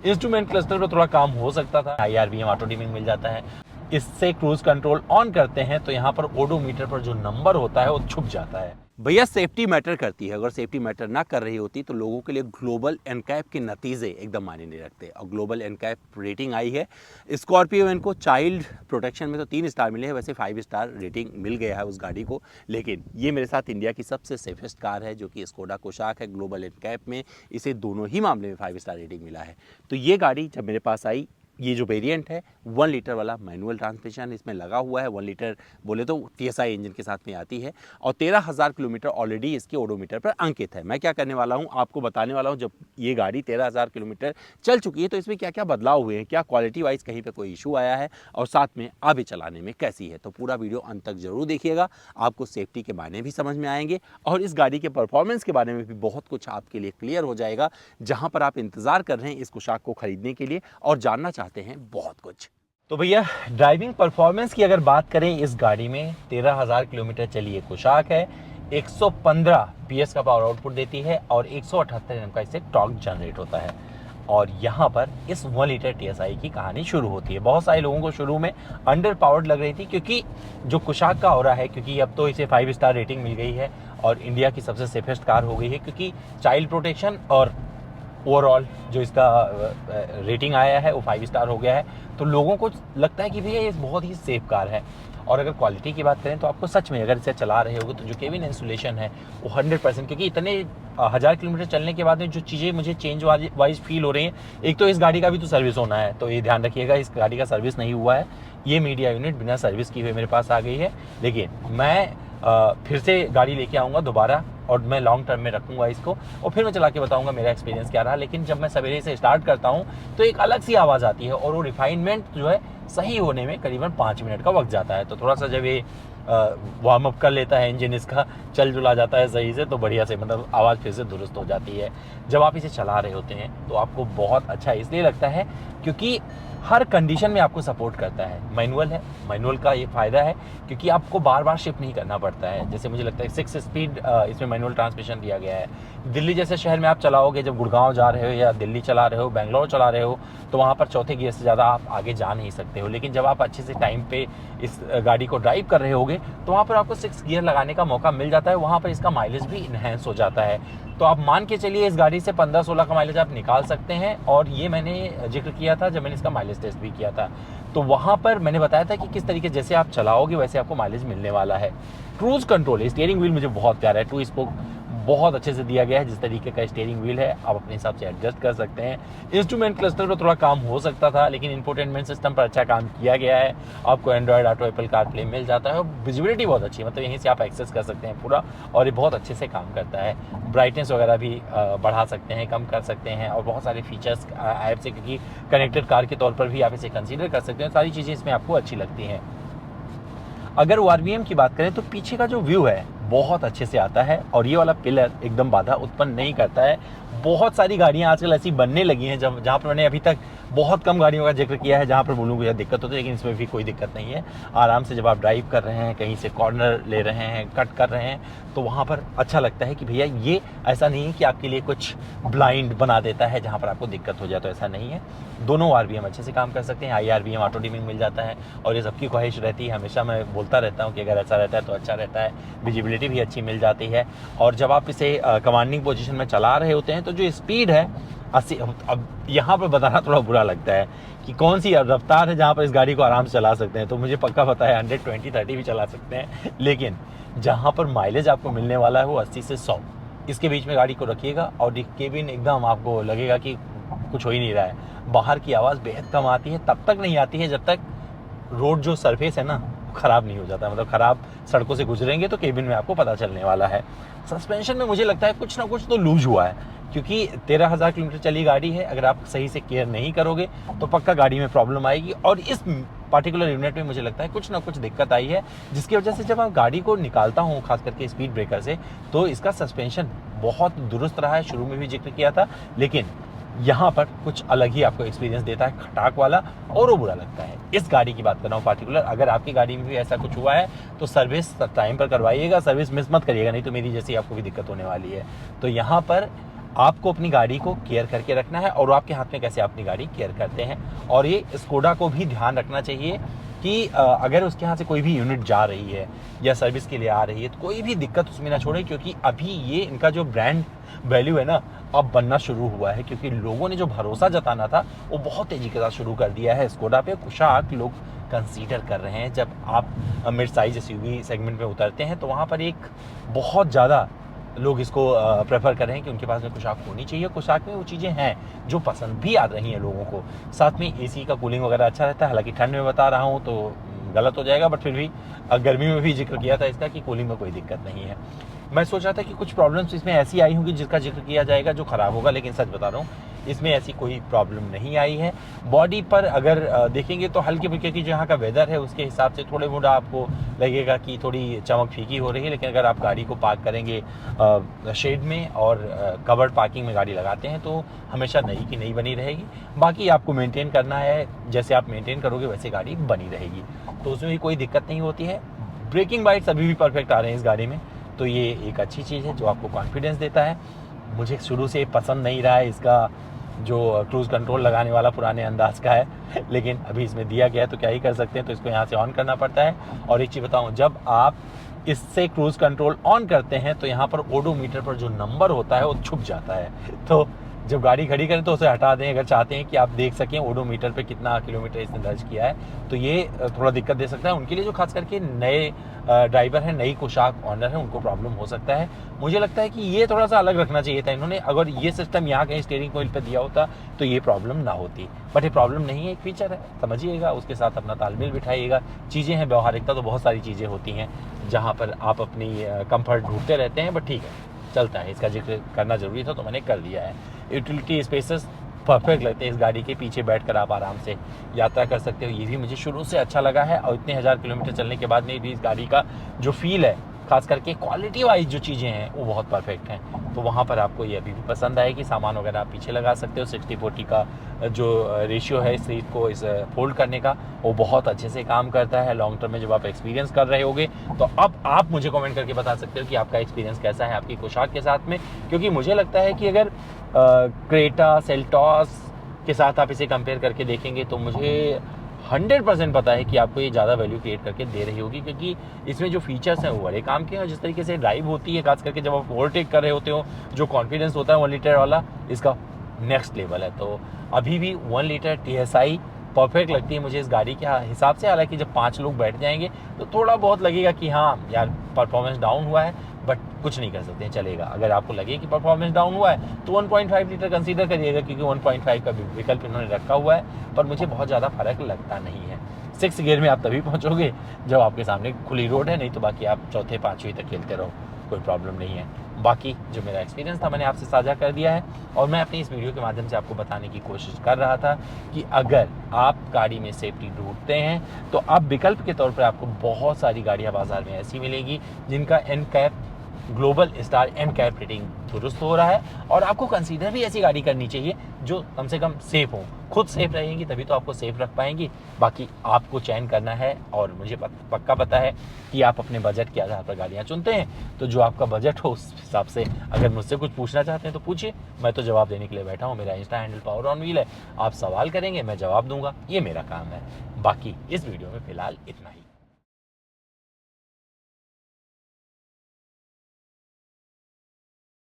Instrument cluster पर थोड़ा काम हो सकता था। IRBM ऑटो डिमिंग मिल जाता है, इससे क्रूज कंट्रोल ऑन करते हैं तो यहाँ पर ओडोमीटर पर जो नंबर होता है वो छुप जाता है। भैया सेफ्टी मैटर करती है, अगर सेफ्टी मैटर ना कर रही होती तो लोगों के लिए ग्लोबल एनकैप के नतीजे एकदम मायने नहीं रखते। और ग्लोबल एनकैप रेटिंग आई है स्कॉर्पियो एन को, चाइल्ड प्रोटेक्शन में तो 3 स्टार मिले हैं, वैसे 5 स्टार रेटिंग मिल गया है उस गाड़ी को। लेकिन ये मेरे साथ इंडिया की सबसे सेफेस्ट कार है जो कि स्कोडा कोशाक है। ग्लोबल एनकैप में इसे दोनों ही मामले में 5 स्टार रेटिंग मिला है। तो ये गाड़ी जब मेरे पास आई, ये जो वेरिएंट है 1 लीटर वाला मैनुअल ट्रांसमिशन इसमें लगा हुआ है। 1 लीटर बोले तो TSI इंजन के साथ में आती है और 13,000 किलोमीटर ऑलरेडी इसके ओडोमीटर पर अंकित है। मैं क्या करने वाला हूँ, आपको बताने वाला हूँ, जब ये गाड़ी 13,000 किलोमीटर चल चुकी है तो इसमें क्या क्या बदलाव हुए हैं, क्या क्वालिटी वाइज कहीं पर कोई इशू आया है और साथ में आगे चलाने में कैसी है। तो पूरा वीडियो अंत तक जरूर देखिएगा, आपको सेफ्टी के मायने भी समझ में आएंगे और इस गाड़ी के परफॉर्मेंस के बारे में भी बहुत कुछ आपके लिए क्लियर हो जाएगा, जहाँ पर आप इंतजार कर रहे हैं इस कोशाक को खरीदने के लिए और जानना चाहते हैं बहुत कुछ। तो भैया ड्राइविंग परफॉर्मेंस की अगर बात करें, इस गाड़ी में 13,000 किलोमीटर चली ये कोशाक है, 115 PS का पावर आउटपुट देती है और 178 Nm का इससे टॉर्क जनरेट होता है। और यहाँ पर इस 1 लीटर TSI की कहानी शुरू होती है। बहुत सारे लोगों को शुरू में अंडर पावर्ड लग रही थी क्योंकि जो कोशाक का ऑरा है, क्योंकि अब तो इसे 5 स्टार रेटिंग मिल गई है और इंडिया की सबसे सेफेस्ट कार हो गई है, क्योंकि चाइल्ड प्रोटेक्शन और ओवरऑल जो इसका रेटिंग आया है वो 5 स्टार हो गया है। तो लोगों को लगता है कि भैया ये बहुत ही सेफ कार है। और अगर क्वालिटी की बात करें तो आपको सच में अगर इसे चला रहे होगे तो जो केबिन इंसुलेशन है वो 100%, क्योंकि इतने 1000 किलोमीटर चलने के बाद में जो चीज़ें मुझे चेंज वाइज फील हो रही हैं, एक तो इस गाड़ी का भी तो सर्विस होना है, तो ये ध्यान रखिएगा इस गाड़ी का सर्विस नहीं हुआ है। ये मीडिया यूनिट बिना सर्विस किए हुए मेरे पास आ गई है, लेकिन मैं फिर से गाड़ी लेके आऊँगा दोबारा और मैं लॉन्ग टर्म में रखूँगा इसको और फिर मैं चला के बताऊँगा मेरा एक्सपीरियंस क्या रहा। लेकिन जब मैं सवेरे से स्टार्ट करता हूँ तो एक अलग सी आवाज़ आती है और वो रिफाइनमेंट जो है सही होने में करीबन 5 मिनट का वक्त जाता है। तो थोड़ा सा जब ये वार्म अप कर लेता है इंजन, इसका चल जुला जाता है सही से, तो बढ़िया से मतलब आवाज़ फिर से दुरुस्त हो जाती है। जब आप इसे चला रहे होते हैं तो आपको बहुत अच्छा इसलिए लगता है क्योंकि हर कंडीशन में आपको सपोर्ट करता है। मैनुअल है, मैनुअल का ये फ़ायदा है क्योंकि आपको बार बार शिफ्ट नहीं करना पड़ता है। जैसे मुझे लगता है 6 स्पीड इसमें मैनुअल ट्रांसमिशन दिया गया है। दिल्ली जैसे शहर में आप चलाओगे, जब गुड़गांव जा रहे हो या दिल्ली चला रहे हो, बेंगलोर चला रहे हो, तो वहाँ पर चौथे गियर से ज़्यादा आप आगे जा नहीं सकते हो। लेकिन जब आप अच्छे से टाइम पे इस गाड़ी को ड्राइव कर रहे होगे तो वहाँ पर आपको 6 गियर लगाने का मौका मिल जाता है। वहाँ पर इसका माइलेज भी इन्हेंस हो जाता है। तो आप मान के चलिए इस गाड़ी से 15-16 का माइलेज आप निकाल सकते हैं। और ये मैंने जिक्र किया था जब मैंने इसका माइलेज टेस्ट भी किया था, तो वहाँ पर मैंने बताया था कि किस तरीके जैसे आप चलाओगे वैसे आपको माइलेज मिलने वाला है। क्रूज कंट्रोल, स्टीयरिंग व्हील मुझे बहुत प्यारा है, 2 स्पोक बहुत अच्छे से दिया गया है। जिस तरीके का स्टीयरिंग व्हील है आप अपने हिसाब से एडजस्ट कर सकते हैं। इंस्ट्रूमेंट क्लस्टर पर थोड़ा काम हो सकता था, लेकिन इंफोटेनमेंट सिस्टम पर अच्छा काम किया गया है। आपको एंड्रॉयड ऑटो, एप्पल कारप्ले मिल जाता है और विजिबिलिटी बहुत अच्छी है, मतलब यहीं से आप एक्सेस कर सकते हैं पूरा, और ये बहुत अच्छे से काम करता है। ब्राइटनेस वगैरह भी बढ़ा सकते हैं, कम कर सकते हैं, और बहुत सारे फीचर्स ऐप से, क्योंकि कनेक्टेड कार के तौर पर भी आप इसे कंसीडर कर सकते हैं। सारी चीज़ें इसमें आपको अच्छी लगती हैं। अगर ORVM की बात करें तो पीछे का जो व्यू है बहुत अच्छे से आता है और ये वाला पिलर एकदम बाधा उत्पन्न नहीं करता है। बहुत सारी गाड़ियां आजकल ऐसी बनने लगी हैं जहाँ पर मैंने अभी तक बहुत कम गाड़ियों का जिक्र किया है जहाँ पर बोलूँ यह दिक्कत होती है, लेकिन इसमें भी कोई दिक्कत नहीं है। आराम से जब आप ड्राइव कर रहे हैं, कहीं से कॉर्नर ले रहे हैं, कट कर रहे हैं, तो वहाँ पर अच्छा लगता है कि भैया ये ऐसा नहीं है कि आपके लिए कुछ ब्लाइंड बना देता है जहाँ पर आपको दिक्कत हो जाए, तो ऐसा नहीं है। दोनों ORVM अच्छे से काम कर सकते हैं। IRBM ऑटो डिमिंग मिल जाता है और ये सबकी ख्वाहिश रहती है, हमेशा मैं बोलता रहता हूँ कि अगर ऐसा रहता है तो अच्छा रहता है। विजिबिलिटी भी अच्छी मिल जाती है और जब आप इसे कमांडिंग पोजीशन में चला रहे होते हैं तो जो स्पीड है 80, अब यहाँ पर बताना थोड़ा बुरा लगता है कि कौन सी रफ्तार है जहाँ पर इस गाड़ी को आराम से चला सकते हैं, तो मुझे पक्का पता है 120-130 भी चला सकते हैं, लेकिन जहाँ पर माइलेज आपको मिलने वाला है वो 80 से 100 इसके बीच में गाड़ी को रखिएगा और केबिन एकदम आपको लगेगा कि कुछ हो ही नहीं रहा है। बाहर की आवाज़ बेहद कम आती है, तब तक नहीं आती है जब तक रोड जो सरफेस है ना ख़राब नहीं हो जाता, मतलब ख़राब सड़कों से गुजरेंगे तो केबिन में आपको पता चलने वाला है। सस्पेंशन में मुझे लगता है कुछ ना कुछ तो लूज हुआ है, क्योंकि 13,000 किलोमीटर चली गाड़ी है। अगर आप सही से केयर नहीं करोगे तो पक्का गाड़ी में प्रॉब्लम आएगी, और इस पार्टिकुलर यूनिट में मुझे लगता है कुछ ना कुछ दिक्कत आई है, जिसकी वजह से जब मैं गाड़ी को निकालता हूँ खास करके स्पीड ब्रेकर से, तो इसका सस्पेंशन बहुत दुरुस्त रहा है। शुरू में भी जिक्र किया था, लेकिन यहाँ पर कुछ अलग ही आपको एक्सपीरियंस देता है, खटाक वाला, और वो बुरा लगता है। इस गाड़ी की बात कर रहा हूँ पार्टिकुलर। अगर आपकी गाड़ी में भी ऐसा कुछ हुआ है तो सर्विस टाइम पर करवाइएगा, सर्विस मिस मत करिएगा, नहीं तो मेरी जैसी आपको भी दिक्कत होने वाली है। तो यहाँ पर आपको अपनी गाड़ी को केयर करके रखना है और आपके हाथ में कैसे अपनी गाड़ी केयर करते हैं। और ये स्कोडा को भी ध्यान रखना चाहिए कि अगर उसके यहाँ से कोई भी यूनिट जा रही है या सर्विस के लिए आ रही है तो कोई भी दिक्कत उसमें ना छोड़े, क्योंकि अभी ये इनका जो ब्रांड वैल्यू है ना अब बनना शुरू हुआ है, क्योंकि लोगों ने जो भरोसा जताना था वो बहुत तेजी के साथ शुरू कर दिया है स्कोडा पे। कुशाक लोग कंसीडर कर रहे हैं, जब आप मिड साइज एसयूवी सेगमेंट में उतरते हैं तो वहाँ पर एक बहुत ज़्यादा लोग इसको प्रेफर कर रहे हैं कि उनके पास में कुशाक होनी चाहिए। कुशाक में वो चीज़ें हैं जो पसंद भी आ रही हैं लोगों को। साथ में एसी का कूलिंग वगैरह अच्छा रहता है, हालांकि ठंड में बता रहा हूँ तो गलत हो जाएगा, बट फिर भी गर्मी में भी जिक्र किया था इसका कि कूलिंग में कोई दिक्कत नहीं है। मैं सोच रहा था कि कुछ प्रॉब्लम्स इसमें ऐसी आई होंगी जिसका जिक्र किया जाएगा जो ख़राब होगा, लेकिन सच बता रहा हूँ इसमें ऐसी कोई प्रॉब्लम नहीं आई है। बॉडी पर अगर देखेंगे तो हल्के फुल्के की जो यहाँ का वेदर है उसके हिसाब से थोड़े मोड़ा आपको लगेगा कि थोड़ी चमक फीकी हो रही है, लेकिन अगर आप गाड़ी को पार्क करेंगे शेड में और कवर्ड पार्किंग में गाड़ी लगाते हैं तो हमेशा नई की नई बनी रहेगी। बाकी आपको मेंटेन करना है, जैसे आप मेंटेन करोगे वैसे गाड़ी बनी रहेगी, तो उसमें भी कोई दिक्कत नहीं होती है। ब्रेकिंग बाइट्स अभी भी परफेक्ट आ रहे हैं इस गाड़ी में, तो ये एक अच्छी चीज़ है जो आपको कॉन्फिडेंस देता है। मुझे शुरू से पसंद नहीं रहा है इसका जो क्रूज़ कंट्रोल लगाने वाला पुराने अंदाज का है, लेकिन अभी इसमें दिया गया है तो क्या ही कर सकते हैं, तो इसको यहाँ से ऑन करना पड़ता है। और एक चीज़ बताऊँ, जब आप इससे क्रूज़ कंट्रोल ऑन करते हैं तो यहाँ पर ओडोमीटर पर जो नंबर होता है वो छुप जाता है। तो जब गाड़ी खड़ी करें तो उसे हटा दें, अगर चाहते हैं कि आप देख सकें ओडोमीटर पे कितना किलोमीटर इसने दर्ज किया है, तो ये थोड़ा दिक्कत दे सकता है उनके लिए जो खास करके नए ड्राइवर हैं, नई कुशाक ऑनर है, उनको प्रॉब्लम हो सकता है। मुझे लगता है कि ये थोड़ा सा अलग रखना चाहिए था इन्होंने, अगर ये सिस्टम यहाँ कहीं स्टीयरिंग व्हील पे दिया होता तो ये प्रॉब्लम ना होती, बट ये प्रॉब्लम नहीं है, एक फीचर है, समझिएगा, उसके साथ अपना तालमेल बिठाइएगा। चीज़ें हैं, व्यवहारिकता तो बहुत सारी चीज़ें होती हैं जहाँ पर आप अपनी कंफर्ट ढूंढते रहते हैं, बट ठीक है, चलता है, इसका जिक्र करना ज़रूरी था तो मैंने कर दिया है। यूटिलिटी स्पेसेस परफेक्ट लगते हैं, इस गाड़ी के पीछे बैठकर आप आराम से यात्रा कर सकते हो, ये भी मुझे शुरू से अच्छा लगा है। और इतने 1000 किलोमीटर चलने के बाद में भी इस गाड़ी का जो फील है, खास करके क्वालिटी वाइज जो चीज़ें हैं वो बहुत परफेक्ट हैं, तो वहाँ पर आपको ये अभी भी पसंद आएगी। सामान वगैरह आप पीछे लगा सकते हो, 60-40 का जो रेशियो है सीट को इस फोल्ड करने का, वो बहुत अच्छे से काम करता है। लॉन्ग टर्म में जब आप एक्सपीरियंस कर रहे होगे तो अब आप मुझे कमेंट करके बता सकते हो कि आपका एक्सपीरियंस कैसा है आपकी कुशाक के साथ में, क्योंकि मुझे लगता है कि अगर क्रेटा, सेल्टॉस के साथ आप इसे कंपेयर करके देखेंगे तो मुझे 100% पता है कि आपको ये ज़्यादा वैल्यू क्रिएट करके दे रही होगी, क्योंकि इसमें जो फीचर्स हैं वो बड़े काम के हैं। जिस तरीके से ड्राइव होती है, खास करके जब आप ओवरटेक कर रहे होते हो, जो कॉन्फिडेंस होता है 1 लीटर वाला, इसका नेक्स्ट लेवल है। तो अभी भी 1 लीटर TSI परफेक्ट लगती है मुझे इस गाड़ी के हिसाब से। हालांकि जब 5 लोग बैठ जाएंगे तो थोड़ा बहुत लगेगा कि हाँ यार परफॉर्मेंस डाउन हुआ है, बट कुछ नहीं कर सकते हैं, चलेगा। अगर आपको लगे कि परफॉर्मेंस डाउन हुआ है तो 1.5 लीटर कंसीडर करिएगा, क्योंकि 1.5 का विकल्प इन्होंने रखा हुआ है, पर मुझे बहुत ज़्यादा फर्क लगता नहीं है। 6 गियर में आप तभी पहुंचोगे जब आपके सामने खुली रोड है, नहीं तो बाकी आप चौथे 5वीं तक खेलते रहो, कोई प्रॉब्लम नहीं है। बाकी जो मेरा एक्सपीरियंस था मैंने आपसे साझा कर दिया है, और मैं अपनी इस वीडियो के माध्यम से आपको बताने की कोशिश कर रहा था कि अगर आप गाड़ी में सेफ्टी ढूंढते हैं तो आप विकल्प के तौर पर आपको बहुत सारी गाड़ियाँ बाजार में ऐसी मिलेगी जिनका NCAP global star NCAP rating दुरुस्त हो रहा है, और आपको कंसीडर भी ऐसी गाड़ी करनी चाहिए जो कम से कम सेफ हो। खुद सेफ रहेंगी तभी तो आपको सेफ रख पाएंगी। बाकी आपको चयन करना है, और मुझे पक्का पता है कि आप अपने बजट के आधार पर गाड़ियाँ चुनते हैं, तो जो आपका बजट हो उस हिसाब से अगर मुझसे कुछ पूछना चाहते हैं तो पूछिए, मैं तो जवाब देने के लिए बैठा हूँ। मेरा Insta handle power on wheel है, आप सवाल करेंगे मैं जवाब दूंगा, ये मेरा काम है। बाकी इस वीडियो में फिलहाल इतना ही।